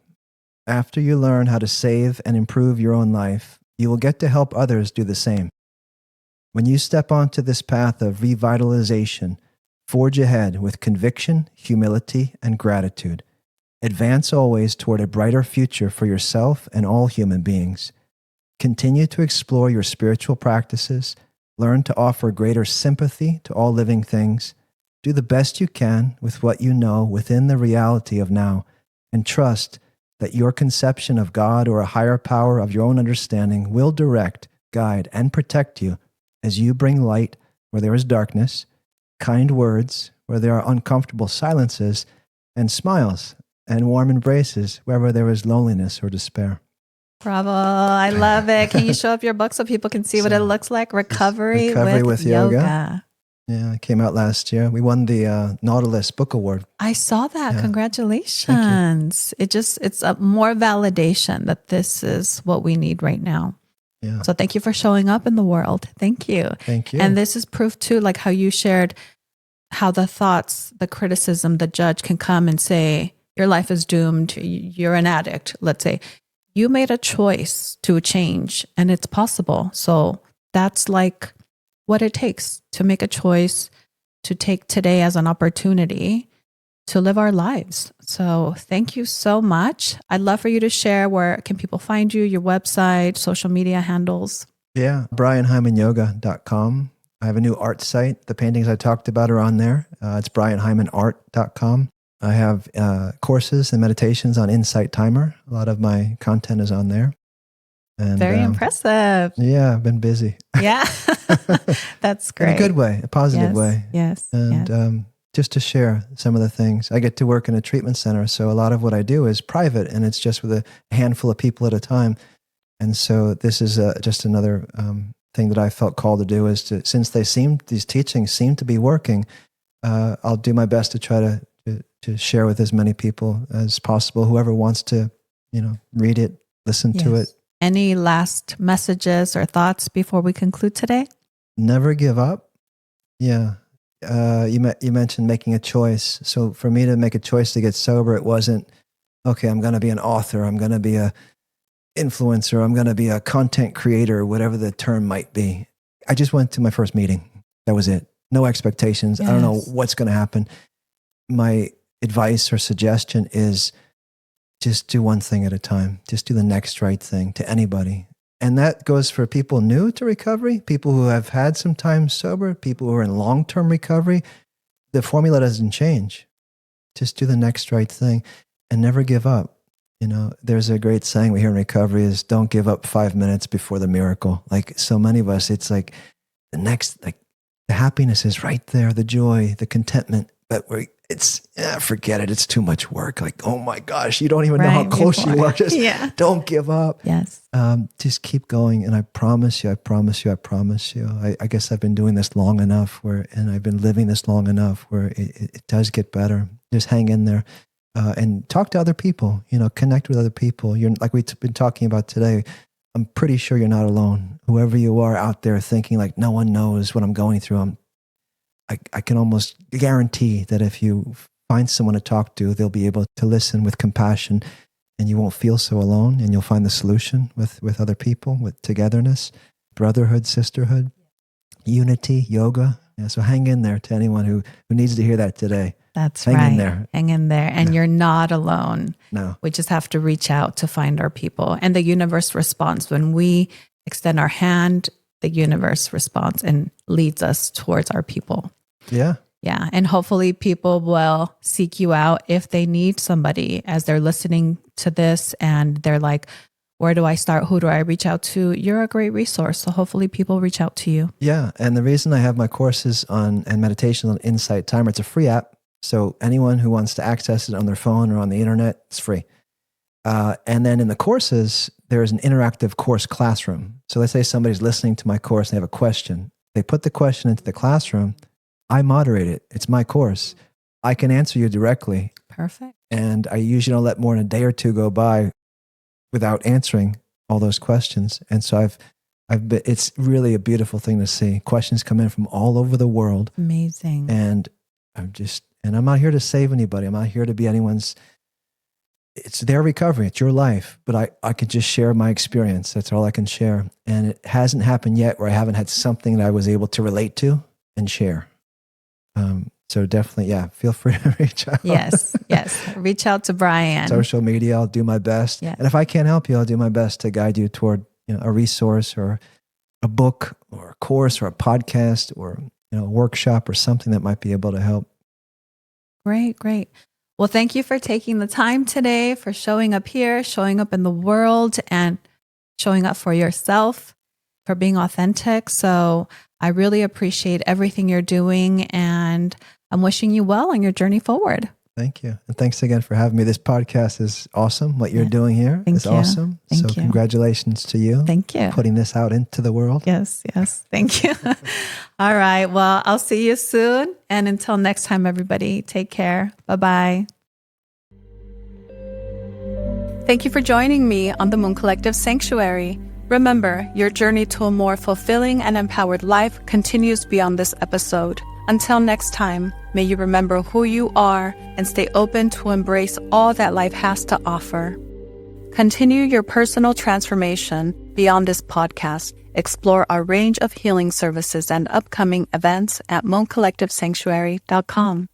After you learn how to save and improve your own life, you will get to help others do the same. When you step onto this path of revitalization, forge ahead with conviction, humility, and gratitude. Advance always toward a brighter future for yourself and all human beings. Continue to explore your spiritual practices. Learn to offer greater sympathy to all living things. Do the best you can with what you know within the reality of now, and trust that your conception of God or a higher power of your own understanding will direct, guide, and protect you as you bring light where there is darkness, kind words where there are uncomfortable silences, and smiles and warm embraces wherever there is loneliness or despair. Bravo. I love it. Can you show up your book so people can see what it looks like? Recovery with yoga. Yeah, it came out last year. We won the Nautilus Book Award. I saw that. Yeah. Congratulations. It's a more validation that this is what we need right now. Yeah. So thank you for showing up in the world. Thank you. Thank you. And this is proof too, like how you shared how the thoughts, the criticism, the judge can come and say, your life is doomed. You're an addict, let's say. You made a choice to change, and it's possible. So that's like what it takes to make a choice, to take today as an opportunity to live our lives. So thank you so much. I'd love for you to share, where can people find you, your website, social media handles? Yeah, brianhymanyoga.com. I have a new art site. The paintings I talked about are on there. It's brianhymanart.com. I have courses and meditations on Insight Timer. A lot of my content is on there. And, very impressive. Yeah, I've been busy. Yeah, that's great. In a good way, a positive way. Yes. And just to share some of the things. I get to work in a treatment center, so a lot of what I do is private, and it's just with a handful of people at a time. And so this is just another thing that I felt called to do, is to, since these teachings seem to be working, I'll do my best to try to share with as many people as possible. Whoever wants to, read it, listen to it. Any last messages or thoughts before we conclude today? Never give up. Yeah. You mentioned making a choice. So for me to make a choice to get sober, it wasn't, okay, I'm going to be an author. I'm going to be a influencer. I'm going to be a content creator, whatever the term might be. I just went to my first meeting. That was it. No expectations. Yes. I don't know what's going to happen. My advice or suggestion is just do one thing at a time. Just do the next right thing to anybody. And that goes for people new to recovery, people who have had some time sober, people who are in long-term recovery. The formula doesn't change. Just do the next right thing and never give up. There's a great saying we hear in recovery is, don't give up 5 minutes before the miracle. Like so many of us, it's like the happiness is right there, the joy, the contentment, but forget it. It's too much work. Like, oh my gosh, you don't even know how close you are. Just don't give up. Yes. Just keep going. And I promise you, I guess I've been doing this long enough and I've been living this long enough where it does get better. Just hang in there. And talk to other people, connect with other people. You're like we've been talking about today. I'm pretty sure you're not alone. Whoever you are out there thinking like no one knows what I'm going through, I can almost guarantee that if you find someone to talk to, they'll be able to listen with compassion, and you won't feel so alone, and you'll find the solution with other people, with togetherness, brotherhood, sisterhood, unity, yoga. Yeah, so hang in there to anyone who needs to hear that today. That's right. Hang in there. And you're not alone. No. We just have to reach out to find our people. And the universe responds. When we extend our hand, the universe responds and leads us towards our people. Yeah. Yeah. And hopefully people will seek you out if they need somebody as they're listening to this and they're like, where do I start? Who do I reach out to? You're a great resource. So hopefully people reach out to you. Yeah. And the reason I have my courses and meditation on Insight Timer, it's a free app. So anyone who wants to access it on their phone or on the internet, it's free. And then in the courses, there's an interactive course classroom. So let's say somebody's listening to my course and they have a question. They put the question into the classroom. I moderate it. It's my course. I can answer you directly. Perfect. And I usually don't let more than a day or two go by without answering all those questions. And so it's really a beautiful thing to see. Questions come in from all over the world. Amazing. And I'm not here to save anybody. I'm not here to be it's their recovery. It's your life. But I could just share my experience. That's all I can share. And it hasn't happened yet where I haven't had something that I was able to relate to and share. So definitely, feel free to reach out. Yes. Reach out to Brian. Social media, I'll do my best. Yeah. And if I can't help you, I'll do my best to guide you toward a resource or a book or a course or a podcast or a workshop or something that might be able to help. Great. Well, thank you for taking the time today, for showing up here, showing up in the world, and showing up for yourself, for being authentic. So I really appreciate everything you're doing, and I'm wishing you well on your journey forward. Thank you. And thanks again for having me. This podcast is awesome. What you're doing here is awesome. Thank you. Congratulations to you. Thank you. Putting this out into the world. Yes. Thank you. All right. Well, I'll see you soon. And until next time, everybody, take care. Bye-bye. Thank you for joining me on the Moon Collective Sanctuary. Remember, your journey to a more fulfilling and empowered life continues beyond this episode. Until next time, may you remember who you are and stay open to embrace all that life has to offer. Continue your personal transformation beyond this podcast. Explore our range of healing services and upcoming events at mooncollectivesanctuary.com.